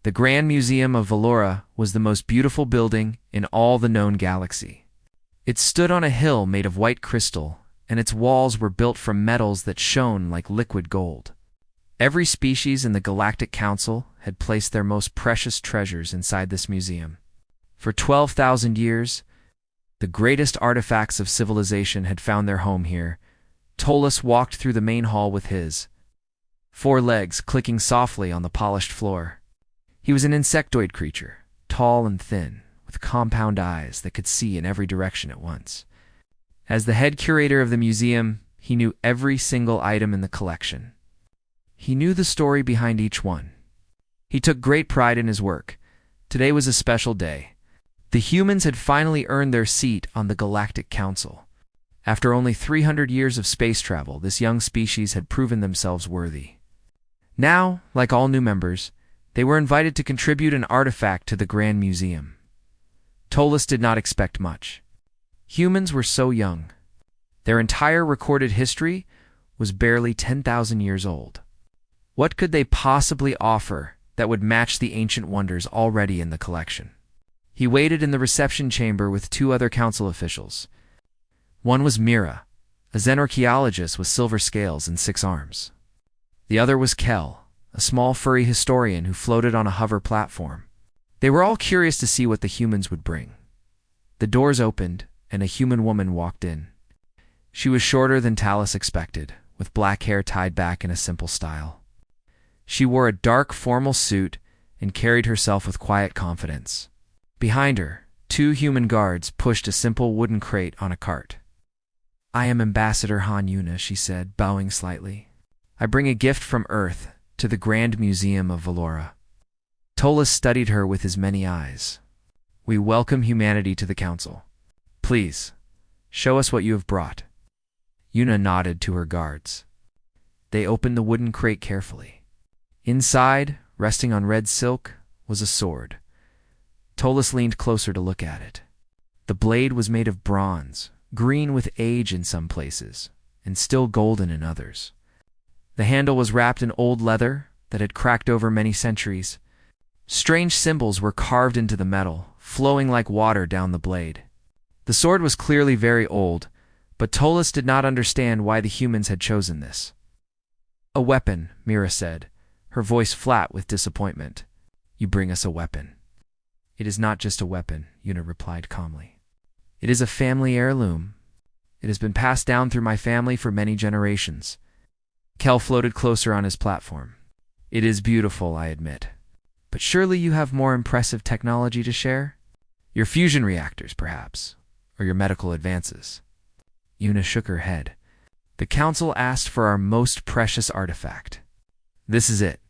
The Grand Museum of Valora was the most beautiful building in all the known galaxy. It stood on a hill made of white crystal, and its walls were built from metals that shone like liquid gold. Every species in the Galactic Council had placed their most precious treasures inside this museum. For 12,000 years, the greatest artifacts of civilization had found their home here. Tollus walked through the main hall with his four legs clicking softly on the polished floor. He was an insectoid creature, tall and thin, with compound eyes that could see in every direction at once. As the head curator of the museum, he knew every single item in the collection. He knew the story behind each one. He took great pride in his work. Today was a special day. The humans had finally earned their seat on the Galactic Council. After only 300 years of space travel, this young species had proven themselves worthy. Now, like all new members, they were invited to contribute an artifact to the Grand Museum. Tollus did not expect much. Humans were so young. Their entire recorded history was barely 10,000 years old. What could they possibly offer that would match the ancient wonders already in the collection? He waited in the reception chamber with two other council officials. One was Mira, a xenorchaeologist with silver scales and 6 arms. The other was Kel, a small furry historian who floated on a hover platform. They were all curious to see what the humans would bring. The doors opened, and a human woman walked in. She was shorter than Talus expected, with black hair tied back in a simple style. She wore a dark, formal suit and carried herself with quiet confidence. Behind her, 2 human guards pushed a simple wooden crate on a cart. "I am Ambassador Han Yuna," she said, bowing slightly. "I bring a gift from Earth to the Grand Museum of Valora." Tollus studied her with his many eyes. "We welcome humanity to the council. Please, show us what you have brought." Yuna nodded to her guards. They opened the wooden crate carefully. Inside, resting on red silk, was a sword. Tollus leaned closer to look at it. The blade was made of bronze, green with age in some places, and still golden in others. The handle was wrapped in old leather that had cracked over many centuries. Strange symbols were carved into the metal, flowing like water down the blade. The sword was clearly very old, but Tollus did not understand why the humans had chosen this. "A weapon," Mira said, her voice flat with disappointment. "You bring us a weapon." "It is not just a weapon," Yuna replied calmly. "It is a family heirloom. It has been passed down through my family for many generations." Kel floated closer on his platform. "It is beautiful, I admit. But surely you have more impressive technology to share? Your fusion reactors, perhaps, or your medical advances." Yuna shook her head. "The council asked for our most precious artifact. This is it."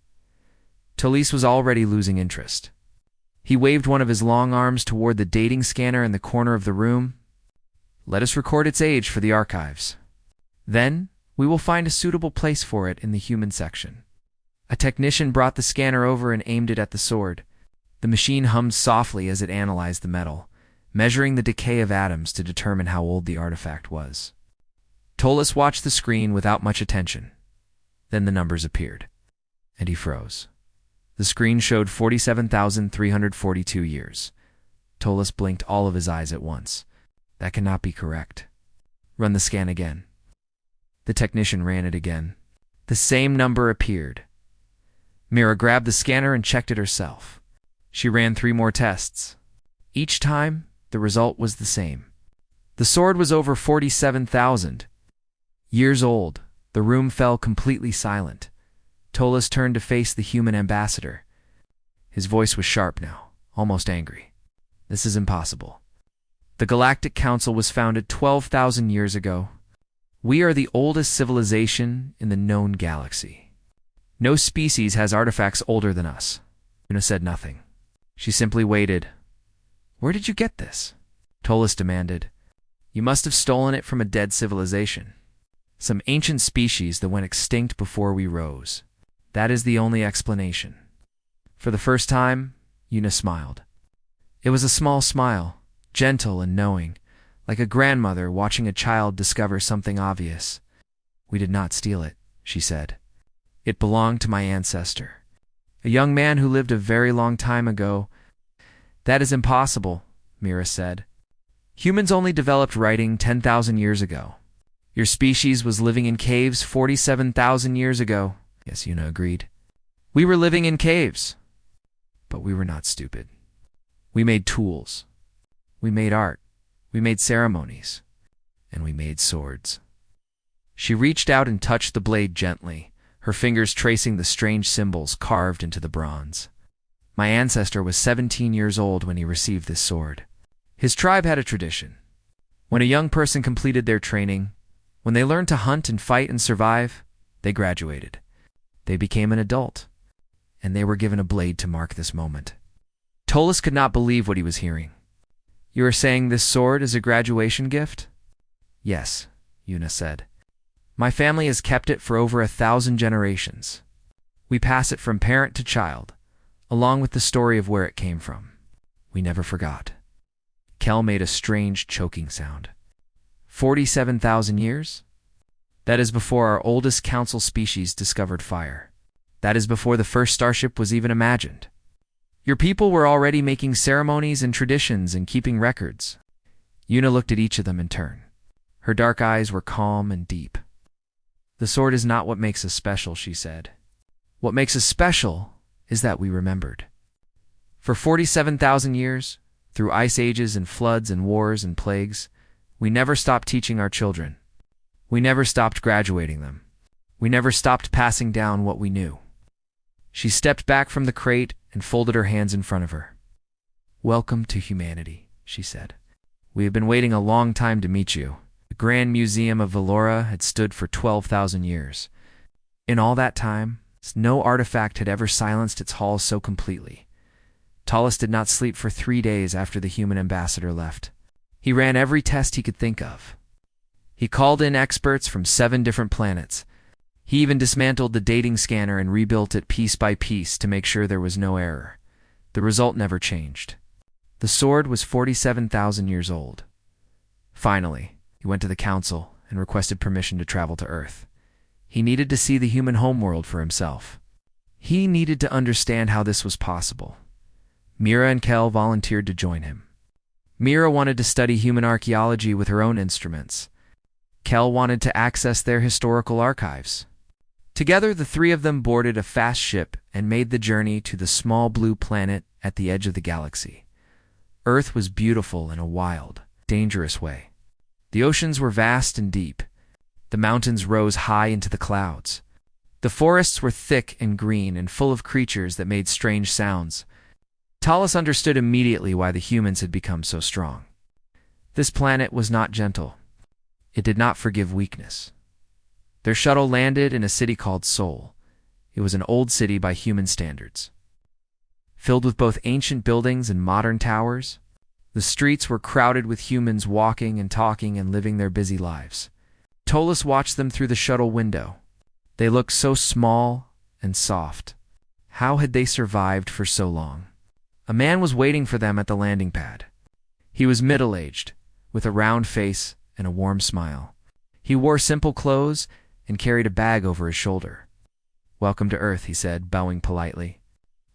Tollus was already losing interest. He waved one of his long arms toward the dating scanner in the corner of the room. "Let us record its age for the archives. Then we will find a suitable place for it in the human section." A technician brought the scanner over and aimed it at the sword. The machine hummed softly as it analyzed the metal, measuring the decay of atoms to determine how old the artifact was. Tollus watched the screen without much attention. Then the numbers appeared, and he froze. The screen showed 47,342 years. Tollus blinked all of his eyes at once. "That cannot be correct. Run the scan again." The technician ran it again. The same number appeared. Mira grabbed the scanner and checked it herself. She ran 3 more tests. Each time, the result was the same. The sword was over 47,000 years old. The room fell completely silent. Tollus turned to face the human ambassador. His voice was sharp now, almost angry. "This is impossible. The Galactic Council was founded 12,000 years ago. We are the oldest civilization in the known galaxy. No species has artifacts older than us." Yuna said nothing. She simply waited. "Where did you get this?" Tollus demanded. "You must have stolen it from a dead civilization. Some ancient species that went extinct before we rose. That is the only explanation." For the first time, Yuna smiled. It was a small smile, gentle and knowing, like a grandmother watching a child discover something obvious. "We did not steal it," she said. "It belonged to my ancestor. A young man who lived a very long time ago. That is impossible, Mira said. Humans only developed writing 10,000 years ago. Your species was living in caves 47,000 years ago. Yes, Yuna agreed. We were living in caves. But we were not stupid. We made tools. We made art. We made ceremonies. And we made swords. She reached out and touched the blade gently, her fingers tracing the strange symbols carved into the bronze. My ancestor was 17 years old when he received this sword. His tribe had a tradition. When a young person completed their training, when they learned to hunt and fight and survive, they graduated. They became an adult, and they were given a blade to mark this moment. Tolis could not believe what he was hearing. You are saying this sword is a graduation gift? Yes, Yuna said. My family has kept it for over 1,000 generations. We pass it from parent to child, along with the story of where it came from. We never forgot. Kel made a strange choking sound. 47,000 years? That is before our oldest council species discovered fire. That is before the first starship was even imagined. Your people were already making ceremonies and traditions and keeping records. Yuna looked at each of them in turn. Her dark eyes were calm and deep. The sword is not what makes us special, she said. What makes us special is that we remembered. For 47,000 years, through ice ages and floods and wars and plagues, we never stopped teaching our children. We never stopped graduating them. We never stopped passing down what we knew. She stepped back from the crate and folded her hands in front of her. Welcome to humanity, she said. We have been waiting a long time to meet you. The Grand Museum of Valora had stood for 12,000 years. In all that time, no artifact had ever silenced its halls so completely. Tolis did not sleep for 3 days after the human ambassador left. He ran every test he could think of. He called in experts from 7 different planets. He even dismantled the dating scanner and rebuilt it piece by piece to make sure there was no error. The result never changed. The sword was 47,000 years old. Finally, he went to the council and requested permission to travel to Earth. He needed to see the human homeworld for himself. He needed to understand how this was possible. Mira and Kel volunteered to join him. Mira wanted to study human archaeology with her own instruments. Kel wanted to access their historical archives. Together, the 3 of them boarded a fast ship and made the journey to the small blue planet at the edge of the galaxy. Earth was beautiful in a wild, dangerous way. The oceans were vast and deep. The mountains rose high into the clouds. The forests were thick and green and full of creatures that made strange sounds. Tolis understood immediately why the humans had become so strong. This planet was not gentle. It did not forgive weakness. Their shuttle landed in a city called Sol. It was an old city by human standards. Filled with both ancient buildings and modern towers, the streets were crowded with humans walking and talking and living their busy lives. Tolis watched them through the shuttle window. They looked so small and soft. How had they survived for so long? A man was waiting for them at the landing pad. He was middle-aged, with a round face and a warm smile. He wore simple clothes and carried a bag over his shoulder. Welcome to Earth, he said, bowing politely.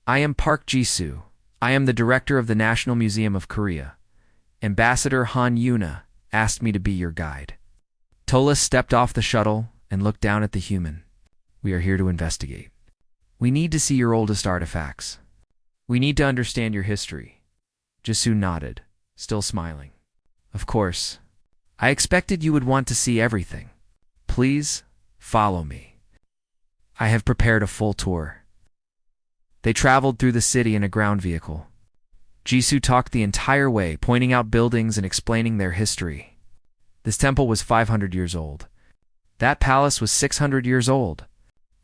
I am Park Jisoo. I am the director of the National Museum of Korea. Ambassador Han Yuna asked me to be your guide. Tolis stepped off the shuttle and looked down at the human. We are here to investigate. We need to see your oldest artifacts. We need to understand your history. Jisoo nodded, still smiling. Of course. I expected you would want to see everything. Please, follow me. I have prepared a full tour. They traveled through the city in a ground vehicle. Jisoo talked the entire way, pointing out buildings and explaining their history. This temple was 500 years old. That palace was 600 years old.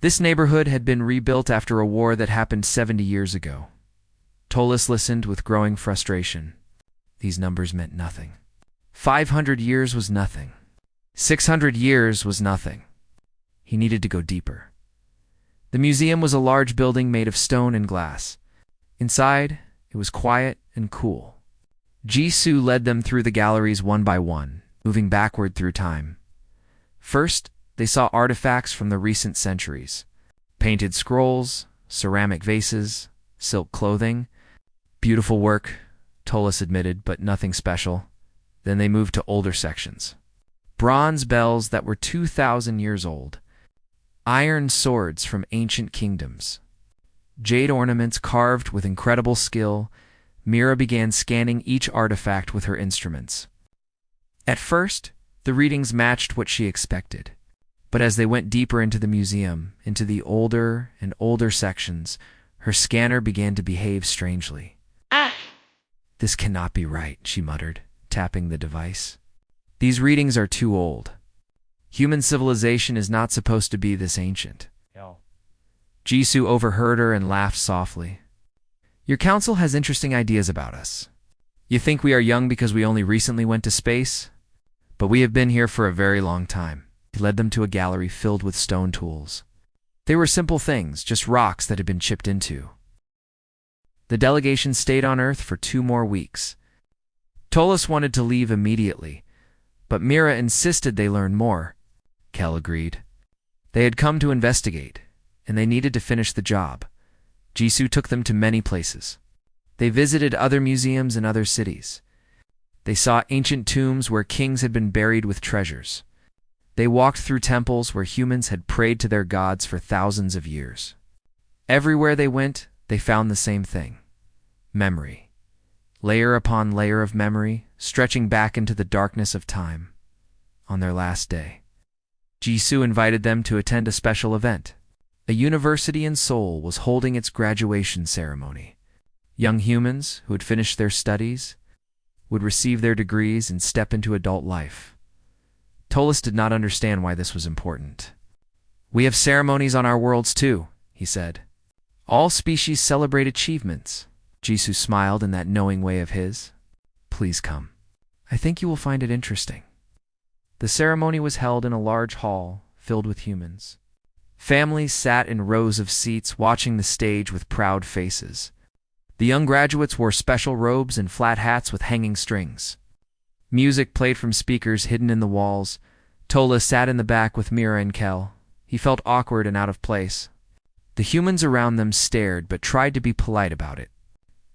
This neighborhood had been rebuilt after a war that happened 70 years ago. Tolis listened with growing frustration. These numbers meant nothing. 500 years was nothing. 600 years was nothing. He needed to go deeper. The museum was a large building made of stone and glass. Inside, it was quiet and cool. Jisoo led them through the galleries one by one, moving backward through time. First, they saw artifacts from the recent centuries. Painted scrolls, ceramic vases, silk clothing. Beautiful work, Tolis admitted, but nothing special. Then they moved to older sections. Bronze bells that were 2,000 years old. Iron swords from ancient kingdoms. Jade ornaments carved with incredible skill. Mira began scanning each artifact with her instruments. At first, the readings matched what she expected. But as they went deeper into the museum, into the older and older sections, her scanner began to behave strangely. This cannot be right, she muttered, tapping the device. These readings are too old. Human civilization is not supposed to be this ancient. Jisoo overheard her and laughed softly. Your council has interesting ideas about us. You think we are young because we only recently went to space? But we have been here for a very long time. He led them to a gallery filled with stone tools. They were simple things, just rocks that had been chipped into. The delegation stayed on Earth for 2 more weeks. Tolis wanted to leave immediately, but Mira insisted they learn more. Kel agreed. They had come to investigate, and they needed to finish the job. Jisoo took them to many places. They visited other museums in other cities. They saw ancient tombs where kings had been buried with treasures. They walked through temples where humans had prayed to their gods for thousands of years. Everywhere they went, they found the same thing. Memory. Layer upon layer of memory, stretching back into the darkness of time. On their last day, Jisoo invited them to attend a special event. A university in Seoul was holding its graduation ceremony. Young humans who had finished their studies would receive their degrees and step into adult life. Tolis did not understand why this was important. We have ceremonies on our worlds too, he said. All species celebrate achievements. Jisoo smiled in that knowing way of his. Please come. I think you will find it interesting. The ceremony was held in a large hall filled with humans. Families sat in rows of seats watching the stage with proud faces. The young graduates wore special robes and flat hats with hanging strings. Music played from speakers hidden in the walls. Tola sat in the back with Mira and Kel. He felt awkward and out of place. The humans around them stared but tried to be polite about it.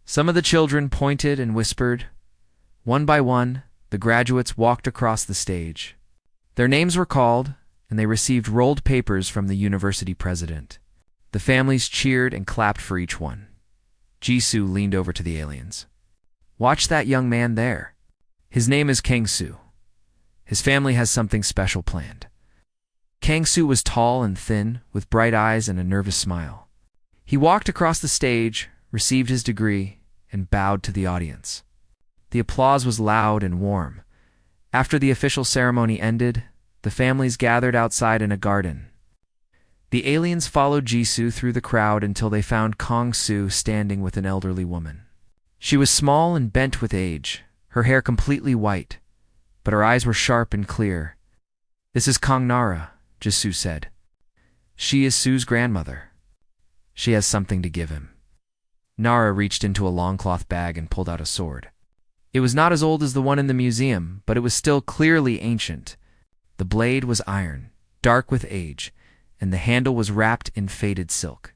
Some of the children pointed and whispered. One by one, the graduates walked across the stage. Their names were called, and they received rolled papers from the university president. The families cheered and clapped for each one. Jisoo leaned over to the aliens. Watch that young man there. His name is Kang-soo. His family has something special planned. Kang-soo was tall and thin, with bright eyes and a nervous smile. He walked across the stage, received his degree, and bowed to the audience. The applause was loud and warm. After the official ceremony ended, the families gathered outside in a garden. The aliens followed Jisoo through the crowd until they found Kang-soo standing with an elderly woman. She was small and bent with age, her hair completely white, but her eyes were sharp and clear. This is Kang Nara, Jisoo said. She is Sue's grandmother. She has something to give him. Nara reached into a long cloth bag and pulled out a sword. It was not as old as the one in the museum, but it was still clearly ancient. The blade was iron, dark with age, and the handle was wrapped in faded silk.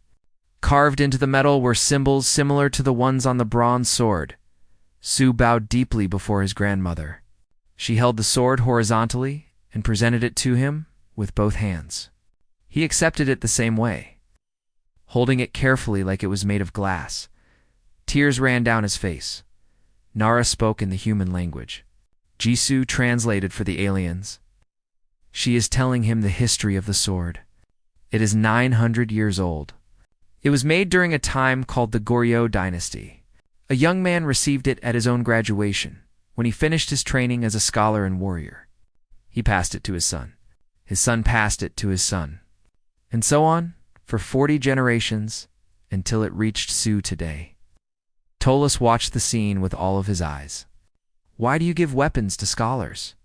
Carved into the metal were symbols similar to the ones on the bronze sword. Sue bowed deeply before his grandmother. She held the sword horizontally and presented it to him with both hands. He accepted it the same way, holding it carefully like it was made of glass. Tears ran down his face. Nara spoke in the human language. Jisoo translated for the aliens. She is telling him the history of the sword. It is 900 years old. It was made during a time called the Goryeo dynasty. A young man received it at his own graduation, when he finished his training as a scholar and warrior. He passed it to his son. His son passed it to his son. And so on, for 40 generations, until it reached Sue today. Tolis watched the scene with all of his eyes. Why do you give weapons to scholars?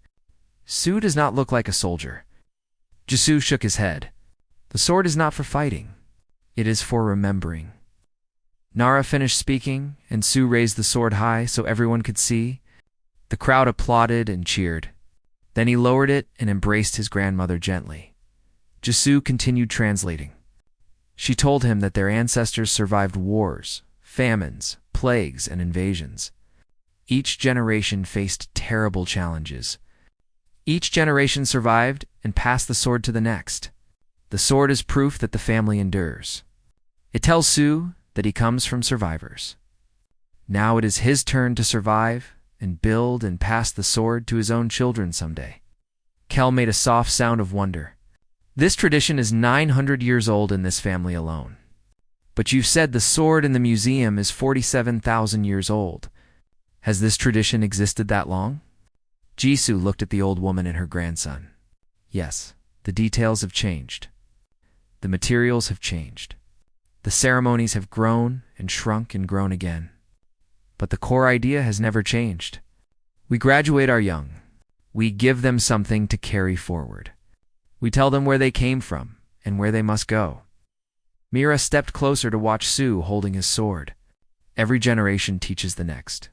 Sue does not look like a soldier. Jisoo shook his head. The sword is not for fighting. It is for remembering. Nara finished speaking, and Sue raised the sword high so everyone could see. The crowd applauded and cheered. Then he lowered it and embraced his grandmother gently. Jisoo continued translating. She told him that their ancestors survived wars, famines, plagues, and invasions. Each generation faced terrible challenges. Each generation survived and passed the sword to the next. The sword is proof that the family endures. It tells Sue that he comes from survivors. Now it is his turn to survive and build and pass the sword to his own children someday. Kel made a soft sound of wonder. This tradition is 900 years old in this family alone. But you've said the sword in the museum is 47,000 years old. Has this tradition existed that long? Jisoo looked at the old woman and her grandson. Yes, the details have changed. The materials have changed. The ceremonies have grown and shrunk and grown again. But the core idea has never changed. We graduate our young. We give them something to carry forward. We tell them where they came from and where they must go. Mira stepped closer to watch Sue holding his sword. Every generation teaches the next.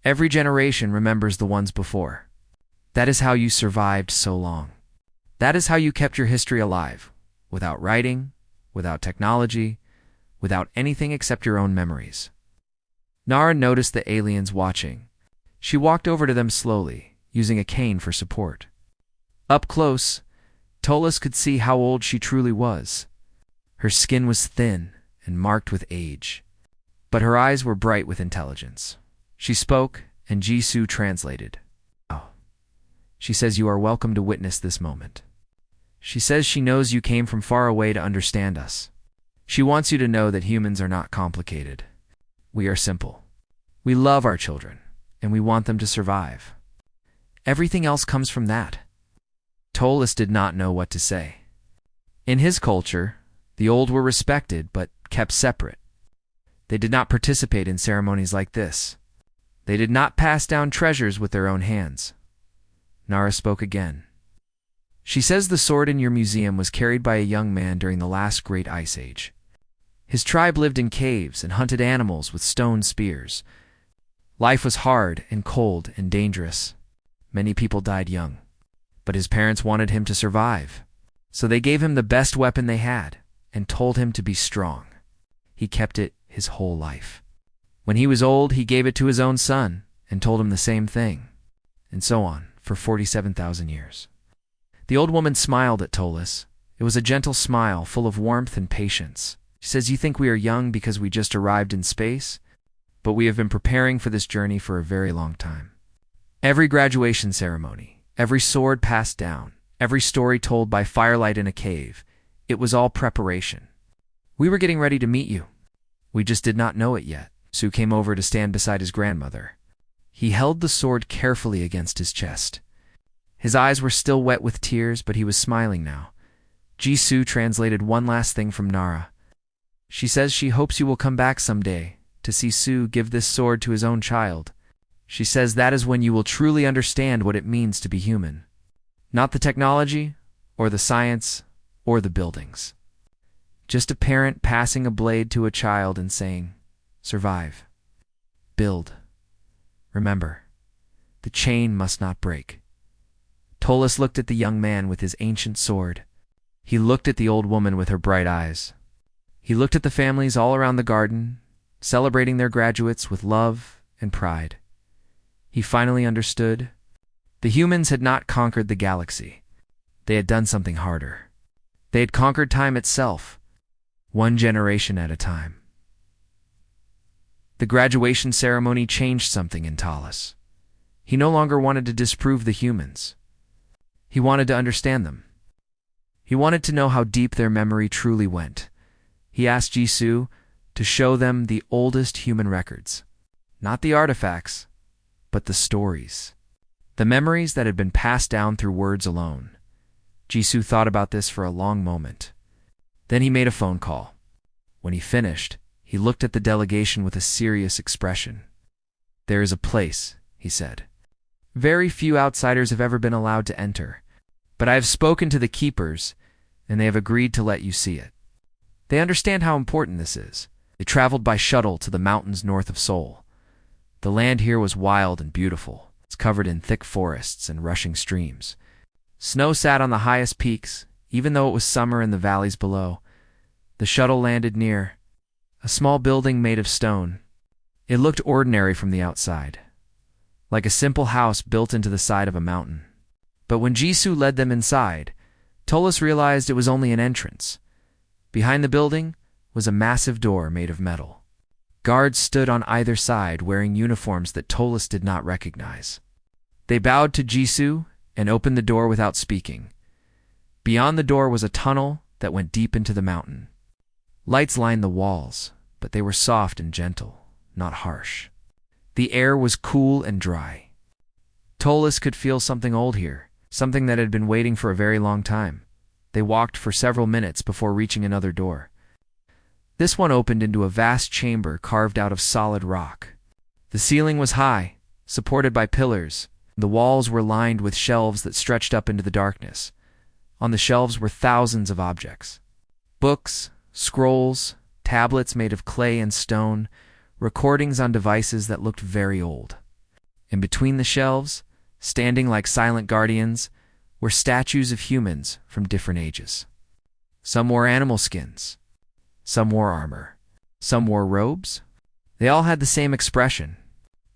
Every generation remembers the ones before. That is how you survived so long. That is how you kept your history alive, without writing, without technology, without anything except your own memories. Nara noticed the aliens watching. She walked over to them slowly, using a cane for support. Up close, Tolas could see how old she truly was. Her skin was thin and marked with age, but her eyes were bright with intelligence. She spoke, and Jisoo translated. Oh. She says you are welcome to witness this moment. She says she knows you came from far away to understand us. She wants you to know that humans are not complicated. We are simple. We love our children, and we want them to survive. Everything else comes from that. Tolas did not know what to say. In his culture, the old were respected but kept separate. They did not participate in ceremonies like this. They did not pass down treasures with their own hands. Nara spoke again. She says the sword in your museum was carried by a young man during the last great ice age. His tribe lived in caves and hunted animals with stone spears. Life was hard and cold and dangerous. Many people died young. But his parents wanted him to survive. So they gave him the best weapon they had and told him to be strong. He kept it his whole life. When he was old, he gave it to his own son and told him the same thing, and so on for 47,000 years. The old woman smiled at Tolas. It was a gentle smile full of warmth and patience. She says, you think we are young because we just arrived in space? But we have been preparing for this journey for a very long time. Every graduation ceremony, every sword passed down, every story told by firelight in a cave, it was all preparation. We were getting ready to meet you. We just did not know it yet. Sue came over to stand beside his grandmother. He held the sword carefully against his chest. His eyes were still wet with tears, but he was smiling now. Jisoo translated one last thing from Nara. She says she hopes you will come back someday to see Sue give this sword to his own child. She says that is when you will truly understand what it means to be human. Not the technology, or the science, or the buildings. Just a parent passing a blade to a child and saying, survive. Build. Remember, the chain must not break. Tolas looked at the young man with his ancient sword. He looked at the old woman with her bright eyes. He looked at the families all around the garden, celebrating their graduates with love and pride. He finally understood. The humans had not conquered the galaxy. They had done something harder. They had conquered time itself, one generation at a time. The graduation ceremony changed something in Tolas. He no longer wanted to disprove the humans. He wanted to understand them. He wanted to know how deep their memory truly went. He asked Jisoo to show them the oldest human records. Not the artifacts, but the stories. The memories that had been passed down through words alone. Jisoo thought about this for a long moment. Then he made a phone call. When he finished, he looked at the delegation with a serious expression. There is a place, he said. Very few outsiders have ever been allowed to enter, but I have spoken to the keepers, and they have agreed to let you see it. They understand how important this is. They traveled by shuttle to the mountains north of Seoul. The land here was wild and beautiful. It's covered in thick forests and rushing streams. Snow sat on the highest peaks, even though it was summer in the valleys below. The shuttle landed near a small building made of stone. It looked ordinary from the outside, like a simple house built into the side of a mountain. But when Jisoo led them inside, Tolis realized it was only an entrance. Behind the building was a massive door made of metal. Guards stood on either side wearing uniforms that Tolis did not recognize. They bowed to Jisoo and opened the door without speaking. Beyond the door was a tunnel that went deep into the mountain. Lights lined the walls, but they were soft and gentle, not harsh. The air was cool and dry. Tolis could feel something old here, something that had been waiting for a very long time. They walked for several minutes before reaching another door. This one opened into a vast chamber carved out of solid rock. The ceiling was high, supported by pillars. The walls were lined with shelves that stretched up into the darkness. On the shelves were thousands of objects. Books, scrolls, tablets made of clay and stone, recordings on devices that looked very old. In between the shelves, standing like silent guardians, were statues of humans from different ages. Some wore animal skins. Some wore armor. Some wore robes. They all had the same expression.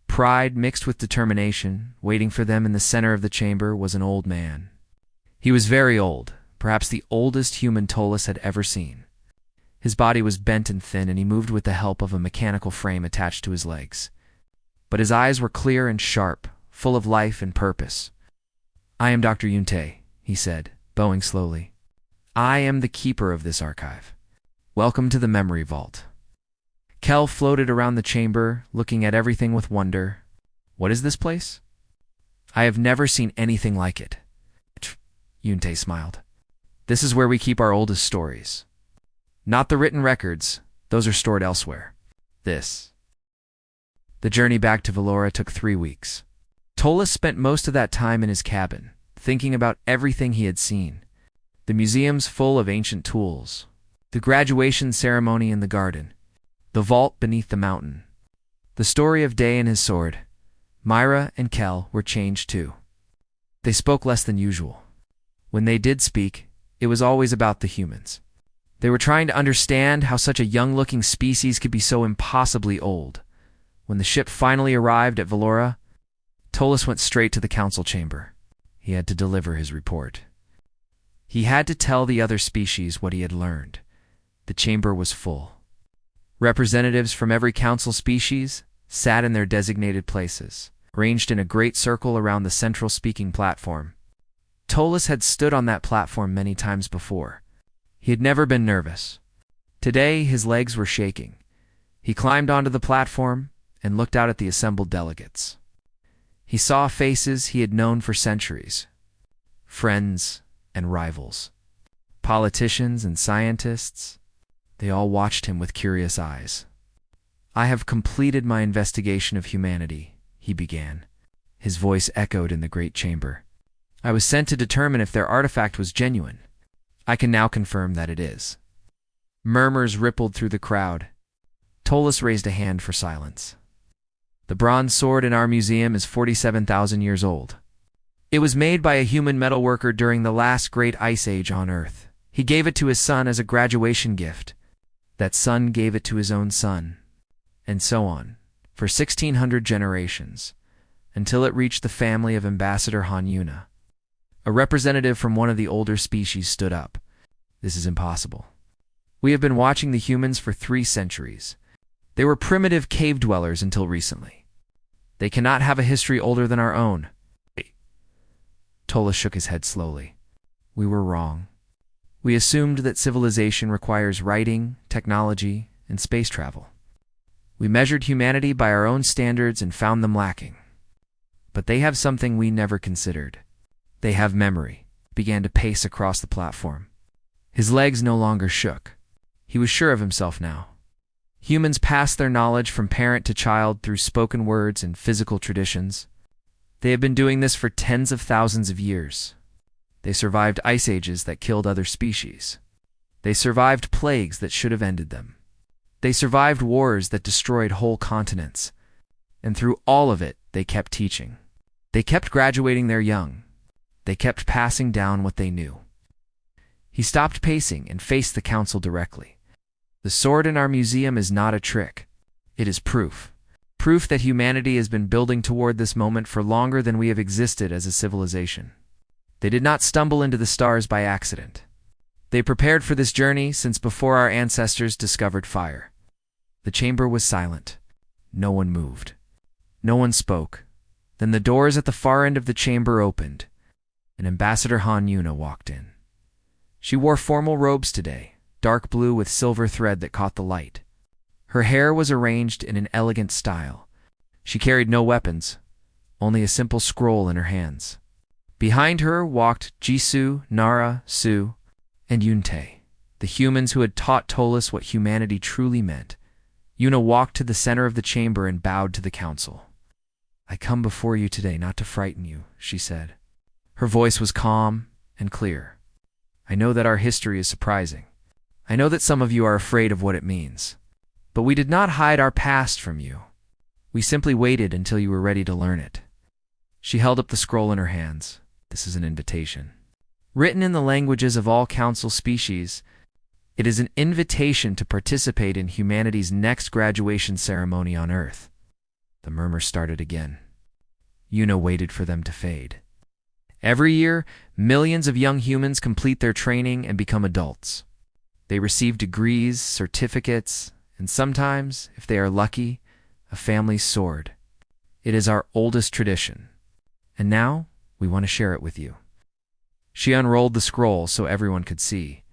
Pride mixed with determination. Waiting for them in the center of the chamber was an old man. He was very old, perhaps the oldest human Tolis had ever seen. His body was bent and thin, and he moved with the help of a mechanical frame attached to his legs. But his eyes were clear and sharp, full of life and purpose. "I am Dr. Yuntae," he said, bowing slowly. "I am the keeper of this archive. Welcome to the Memory Vault." Kel floated around the chamber, looking at everything with wonder. "What is this place?" "I have never seen anything like it." Yuntae smiled. "This is where we keep our oldest stories. Not the written records, those are stored elsewhere. This." The journey back to Valora took 3 weeks. Tolis spent most of that time in his cabin, thinking about everything he had seen. The museums full of ancient tools, the graduation ceremony in the garden, the vault beneath the mountain, the story of Day and his sword. Myra and Kel were changed too. They spoke less than usual. When they did speak, it was always about the humans. They were trying to understand how such a young-looking species could be so impossibly old. When the ship finally arrived at Valora, Tolis went straight to the council chamber. He had to deliver his report. He had to tell the other species what he had learned. The chamber was full. Representatives from every council species sat in their designated places, arranged in a great circle around the central speaking platform. Tolis had stood on that platform many times before. He had never been nervous. Today, his legs were shaking. He climbed onto the platform and looked out at the assembled delegates. He saw faces he had known for centuries, friends and rivals, politicians and scientists. They all watched him with curious eyes. "I have completed my investigation of humanity," he began. His voice echoed in the great chamber. "I was sent to determine if their artifact was genuine. I can now confirm that it is." Murmurs rippled through the crowd. Tolis raised a hand for silence. "The bronze sword in our museum is 47,000 years old. It was made by a human metalworker during the last great ice age on Earth. He gave it to his son as a graduation gift. That son gave it to his own son, and so on, for 1,600 generations, until it reached the family of Ambassador Han Yuna." A representative from one of the older species stood up. "This is impossible. We have been watching the humans for 3 centuries. They were primitive cave dwellers until recently. They cannot have a history older than our own." Tola shook his head slowly. "We were wrong. We assumed that civilization requires writing, technology, and space travel. We measured humanity by our own standards and found them lacking. But they have something we never considered. They have memory." He began to pace across the platform. His legs no longer shook. He was sure of himself now. Humans pass their knowledge from parent to child through spoken words and physical traditions. They have been doing this for tens of thousands of years. They survived ice ages that killed other species. They survived plagues that should have ended them. They survived wars that destroyed whole continents. And through all of it, they kept teaching. They kept graduating their young. They kept passing down what they knew. He stopped pacing and faced the council directly. The sword in our museum is not a trick. It is proof. Proof that humanity has been building toward this moment for longer than we have existed as a civilization. They did not stumble into the stars by accident. They prepared for this journey since before our ancestors discovered fire. The chamber was silent. No one moved. No one spoke. Then the doors at the far end of the chamber opened, and Ambassador Han Yuna walked in. She wore formal robes today, dark blue with silver thread that caught the light. Her hair was arranged in an elegant style. She carried no weapons, only a simple scroll in her hands. Behind her walked Jisoo, Nara, Su, and Yuntae, the humans who had taught Tolis what humanity truly meant. Yuna walked to the center of the chamber and bowed to the council. "I come before you today not to frighten you," she said. Her voice was calm and clear. "I know that our history is surprising. I know that some of you are afraid of what it means. But we did not hide our past from you. We simply waited until you were ready to learn it." She held up the scroll in her hands. "This is an invitation. Written in the languages of all council species, it is an invitation to participate in humanity's next graduation ceremony on Earth." The murmurs started again. Yuna waited for them to fade. Every year, millions of young humans complete their training and become adults. They receive degrees, certificates, and sometimes, if they are lucky, a family's sword. It is our oldest tradition, and now we want to share it with you. She unrolled the scroll so everyone could see.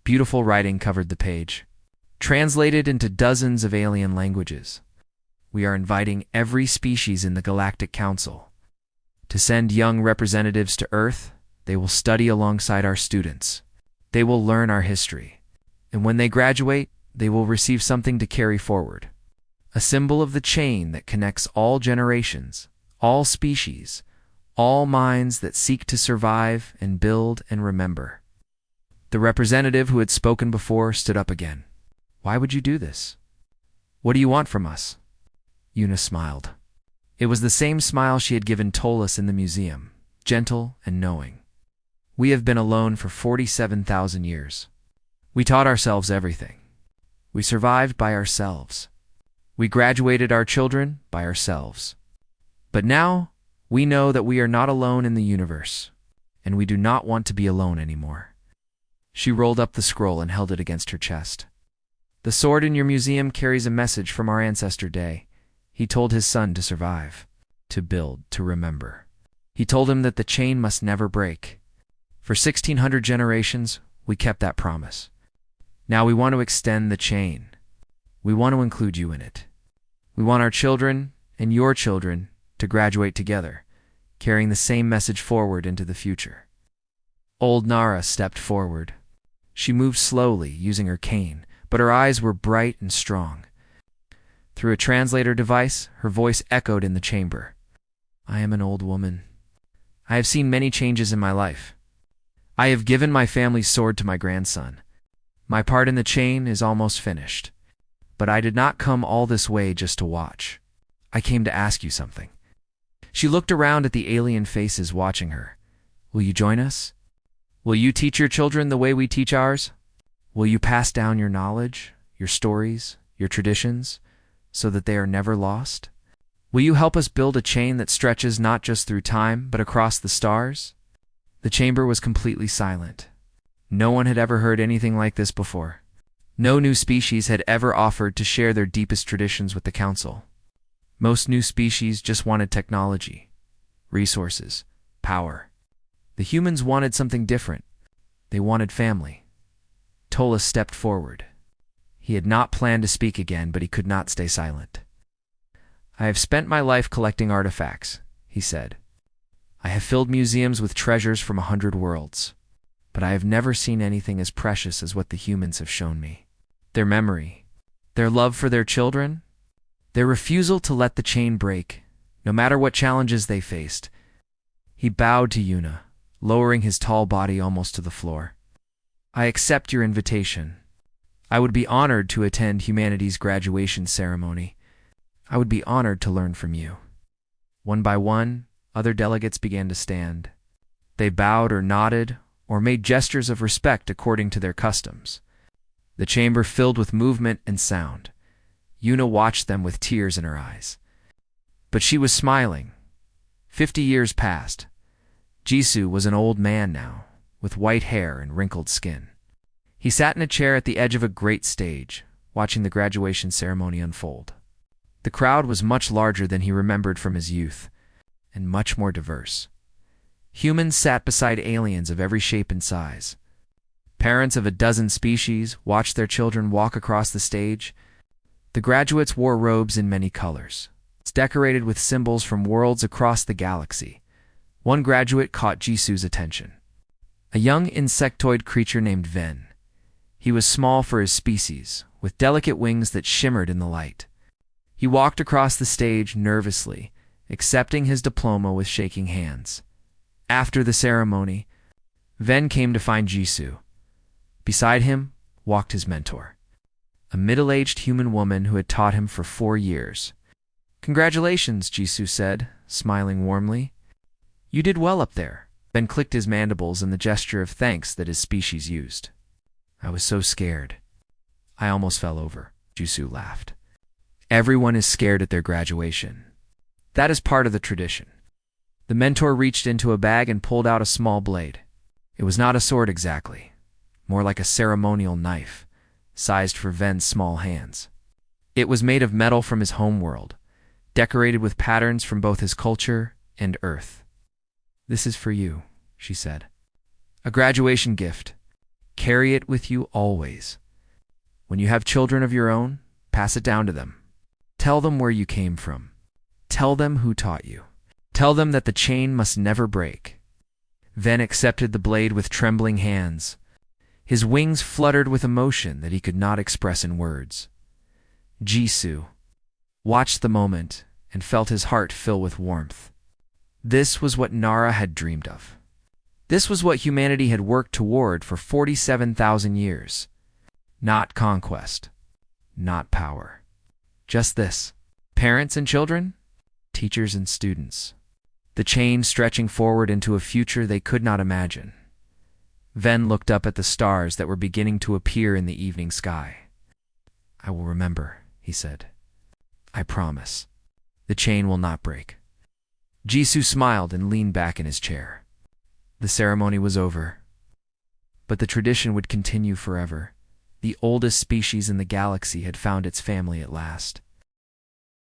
Beautiful writing covered the page, translated into dozens of alien languages. We are inviting every species in the Galactic Council to send young representatives to Earth. They will study alongside our students. They will learn our history, and when they graduate, they will receive something to carry forward, a symbol of the chain that connects all generations, all species, all minds that seek to survive and build and remember. The representative who had spoken before stood up again. "Why would you do this? What do you want from us?" Yuna smiled. It was the same smile she had given Tolis in the museum, gentle and knowing. "We have been alone for 47,000 years. We taught ourselves everything. We survived by ourselves. We graduated our children by ourselves. But now, we know that we are not alone in the universe, and we do not want to be alone anymore." She rolled up the scroll and held it against her chest. "The sword in your museum carries a message from our ancestor Day. He told his son to survive, to build, to remember. He told him that the chain must never break. For 1,600 generations, we kept that promise. Now we want to extend the chain. We want to include you in it. We want our children and your children to graduate together, carrying the same message forward into the future." Old Nara stepped forward. She moved slowly, using her cane, but her eyes were bright and strong. Through a translator device, her voice echoed in the chamber. "I am an old woman. I have seen many changes in my life. I have given my family's sword to my grandson. My part in the chain is almost finished. But I did not come all this way just to watch. I came to ask you something." She looked around at the alien faces watching her. "Will you join us? Will you teach your children the way we teach ours? Will you pass down your knowledge, your stories, your traditions, so that they are never lost? Will you help us build a chain that stretches not just through time, but across the stars?" The chamber was completely silent. No one had ever heard anything like this before. No new species had ever offered to share their deepest traditions with the Council. Most new species just wanted technology, resources, power. The humans wanted something different. They wanted family. Tolis stepped forward. He had not planned to speak again, but he could not stay silent. "I have spent my life collecting artifacts," he said. "I have filled museums with treasures from 100 worlds. But I have never seen anything as precious as what the humans have shown me. Their memory, their love for their children, their refusal to let the chain break, no matter what challenges they faced." He bowed to Yuna, lowering his tall body almost to the floor. "I accept your invitation. I would be honored to attend humanity's graduation ceremony. I would be honored to learn from you." One by one, other delegates began to stand. They bowed or nodded, or made gestures of respect according to their customs. the chamber filled with movement and sound. Yuna watched them with tears in her eyes. But she was smiling. 50 years passed. Jisoo was an old man now, with white hair and wrinkled skin. He sat in a chair at the edge of a great stage, watching the graduation ceremony unfold. The crowd was much larger than he remembered from his youth, and much more diverse. Humans sat beside aliens of every shape and size. Parents of a dozen species watched their children walk across the stage. The graduates wore robes in many colors, decorated with symbols from worlds across the galaxy. One graduate caught Jisoo's attention. A young insectoid creature named Ven. He was small for his species, with delicate wings that shimmered in the light. He walked across the stage nervously, accepting his diploma with shaking hands. After the ceremony, Ven came to find Jisoo. Beside him walked his mentor, a middle-aged human woman who had taught him for 4 years. "Congratulations," Jisoo said, smiling warmly. "You did well up there." Ven clicked his mandibles in the gesture of thanks that his species used. "I was so scared. I almost fell over," Jisoo laughed. "Everyone is scared at their graduation. That is part of the tradition." The mentor reached into a bag and pulled out a small blade. It was not a sword exactly, more like a ceremonial knife, sized for Ven's small hands. It was made of metal from his homeworld, decorated with patterns from both his culture and Earth. "This is for you," she said. "A graduation gift. Carry it with you always. When you have children of your own, pass it down to them. Tell them where you came from. Tell them who taught you. Tell them that the chain must never break." Ven accepted the blade with trembling hands. His wings fluttered with emotion that he could not express in words. Jisoo watched the moment and felt his heart fill with warmth. This was what Nara had dreamed of. This was what humanity had worked toward for 47,000 years. Not conquest, not power. Just this. Parents and children, teachers and students. The chain stretching forward into a future they could not imagine. Ven looked up at the stars that were beginning to appear in the evening sky. "I will remember," he said. "I promise. The chain will not break." Jisoo smiled and leaned back in his chair. The ceremony was over. But the tradition would continue forever. The oldest species in the galaxy had found its family at last.